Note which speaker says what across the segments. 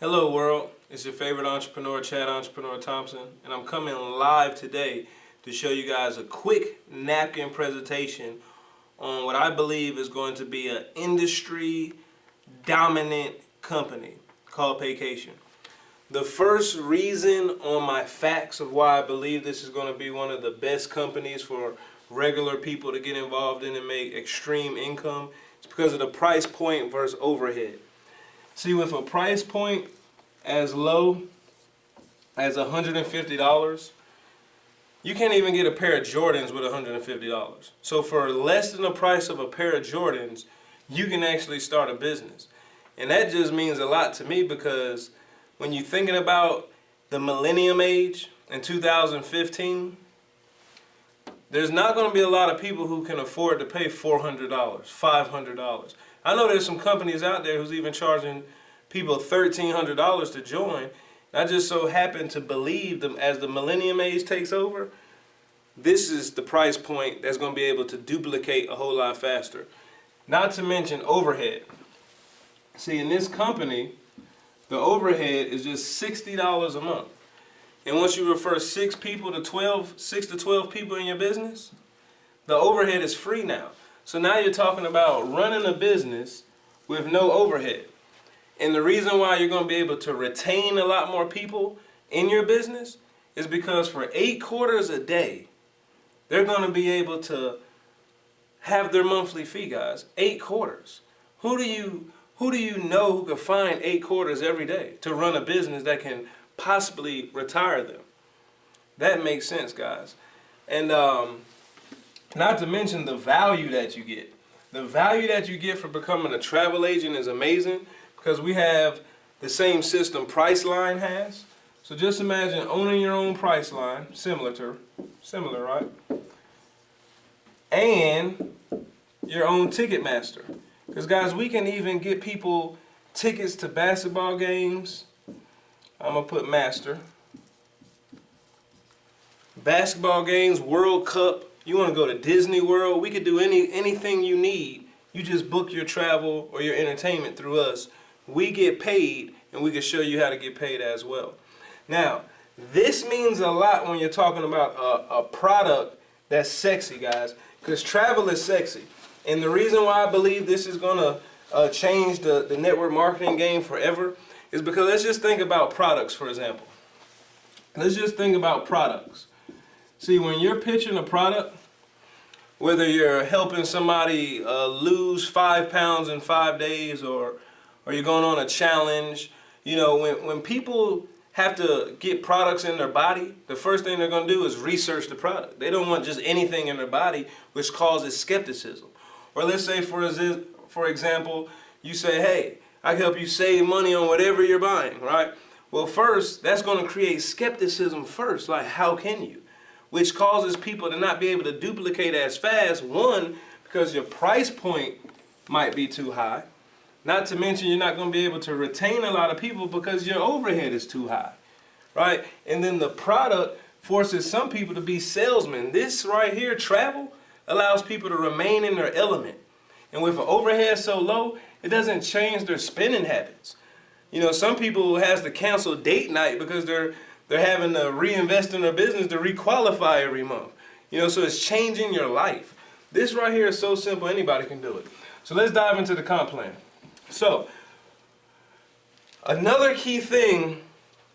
Speaker 1: Hello world, it's your favorite entrepreneur, Chat Entrepreneur Thompson, and I'm coming live today to show you guys a quick napkin presentation on what I believe is going to be an industry dominant company called Paycation. The first reason on my facts of why I believe this is going to be one of the best companies for regular people to get involved in and make extreme income is because of the price point versus overhead. See, with a price point as low as $150, you can't even get a pair of Jordans with $150. So for less than the price of a pair of Jordans, you can actually start a business. And that just means a lot to me because when you're thinking about the millennium age in 2015, there's not going to be a lot of people who can afford to pay $400, $500. I know there's some companies out there who's even charging people $1,300 to join. I just so happen to believe them as the millennium age takes over, this is the price point that's going to be able to duplicate a whole lot faster. Not to mention overhead. See, in this company, the overhead is just $60 a month. And once you refer 6 to 12 people in your business, the overhead is free now. So now you're talking about running a business with no overhead. And the reason why you're going to be able to retain a lot more people in your business is because for 8 quarters a day, they're going to be able to have their monthly fee, guys. 8 quarters. Who do you know who can find 8 quarters every day to run a business that can possibly retire them? That makes sense, guys. And not to mention the value that you get. The value that you get for becoming a travel agent is amazing because we have the same system Priceline has. So just imagine owning your own Priceline, similar, right? And your own Ticketmaster. Because guys, we can even get people tickets to basketball games. I'm going to put master. Basketball games, World Cup. You want to go to Disney World, we could do anything you need. You just book your travel or your entertainment through us. We get paid, and we can show you how to get paid as well. Now, this means a lot when you're talking about a product that's sexy, guys, because travel is sexy. And the reason why I believe this is going to change the network marketing game forever is because let's just think about products, for example. Let's just think about products. See, when you're pitching a product, whether you're helping somebody lose 5 pounds in 5 days or you're going on a challenge, you know, when people have to get products in their body, the first thing they're going to do is research the product. They don't want just anything in their body, which causes skepticism. Or let's say, for example, you say, hey, I can help you save money on whatever you're buying, right? Well, first, that's going to create skepticism first. Like, how can you? Which causes people to not be able to duplicate as fast. One, because your price point might be too high. Not to mention you're not going to be able to retain a lot of people because your overhead is too high, right? And then the product forces some people to be salesmen. This right here, travel, allows people to remain in their element. And with an overhead so low, it doesn't change their spending habits. You know, some people has to cancel date night because they're having to reinvest in their business to requalify every month. You know, so it's changing your life. This right here is so simple, anybody can do it. So let's dive into the comp plan. So, another key thing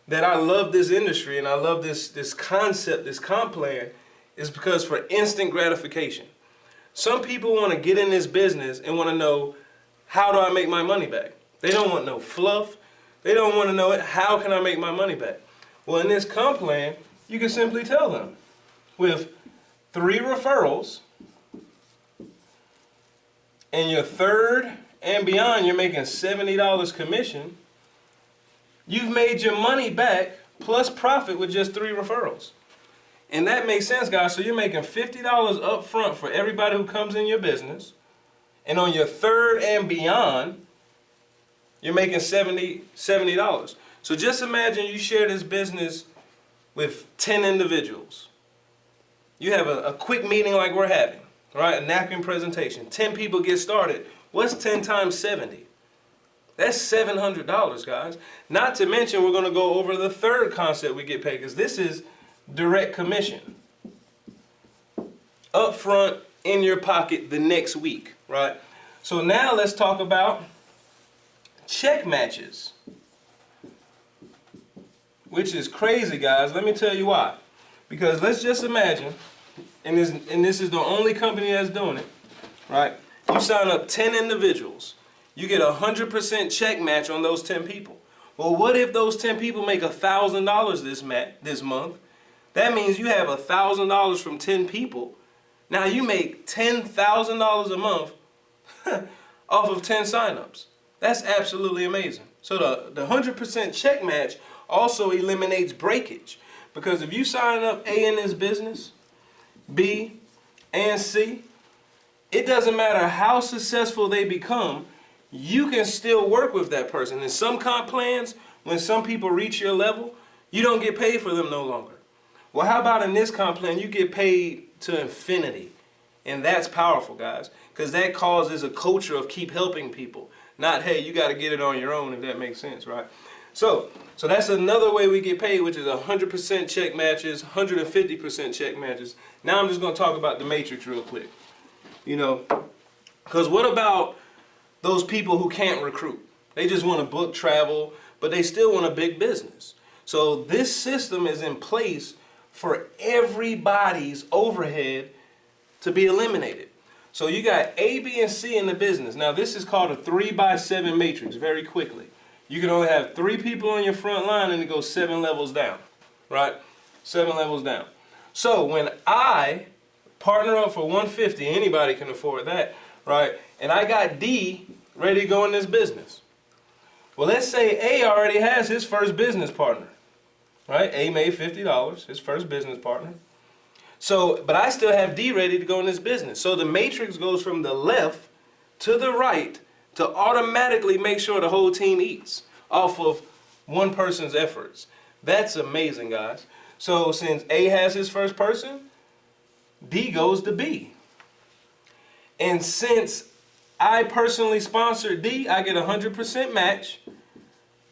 Speaker 1: that I love this industry and I love this concept, this comp plan, is because for instant gratification. Some people want to get in this business and want to know, how do I make my money back? They don't want no fluff. They don't want to know it. How can I make my money back? Well, in this comp plan, you can simply tell them with 3 referrals and your third and beyond, you're making $70 commission. You've made your money back plus profit with just 3 referrals. And that makes sense, guys. So you're making $50 up front for everybody who comes in your business. And on your third and beyond, you're making $70. So just imagine you share this business with 10 individuals. You have a quick meeting like we're having, right? A napkin presentation. 10 people get started. What's 10 times 70? That's $700, guys. Not to mention, we're going to go over the third concept we get paid, because this is direct commission. Up front, in your pocket the next week, right? So now let's talk about check matches, which is crazy, guys. Let me tell you why. Because let's just imagine, and this is the only company that's doing it, right? You sign up 10 individuals. You get 100% check match on those 10 people. Well, what if those 10 people make $1,000 this month? That means you have $1,000 from 10 people. Now you make $10,000 a month off of 10 signups. That's absolutely amazing. So the 100% check match also eliminates breakage. Because if you sign up A in this business, B, and C, it doesn't matter how successful they become, you can still work with that person. In some comp plans, when some people reach your level, you don't get paid for them no longer. Well, how about in this comp plan, you get paid to infinity? And that's powerful, guys, because that causes a culture of keep helping people. Not, hey, you got to get it on your own, if that makes sense, right? So that's another way we get paid, which is 100% check matches, 150% check matches. Now I'm just going to talk about the matrix real quick. You know, because what about those people who can't recruit? They just want to book travel, but they still want a big business. So this system is in place for everybody's overhead to be eliminated. So you got A, B, and C in the business. Now this is called a 3x7 matrix, very quickly. You can only have 3 people on your front line and it goes 7 levels down, right? 7 levels down. So when I partner up for 150, anybody can afford that, right? And I got D ready to go in this business. Well, let's say A already has his first business partner, right? A made $50, his first business partner. So, but I still have D ready to go in this business. So the matrix goes from the left to the right to automatically make sure the whole team eats off of one person's efforts. That's amazing, guys. So since A has his first person, D goes to B. And since I personally sponsored D, I get 100% match,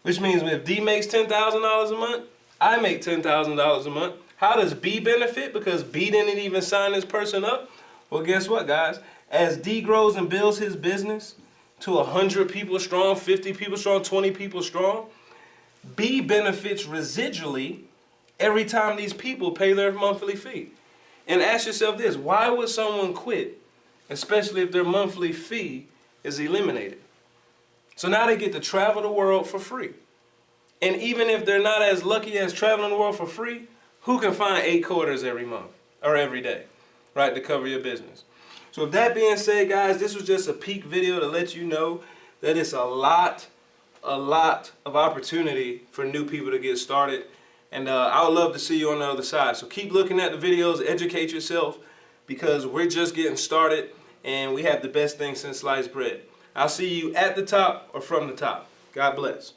Speaker 1: which means if D makes $10,000 a month, I make $10,000 a month. How does B benefit? Because B didn't even sign this person up. Well, guess what, guys? As D grows and builds his business to 100 people strong, 50 people strong, 20 people strong, B benefits residually every time these people pay their monthly fee. And ask yourself this, why would someone quit, especially if their monthly fee is eliminated? So now they get to travel the world for free. And even if they're not as lucky as traveling the world for free, who can find 8 quarters every month or every day, right, to cover your business? So with that being said, guys, this was just a peek video to let you know that it's a lot of opportunity for new people to get started. And I would love to see you on the other side. So keep looking at the videos, educate yourself, because we're just getting started and we have the best thing since sliced bread. I'll see you at the top or from the top. God bless.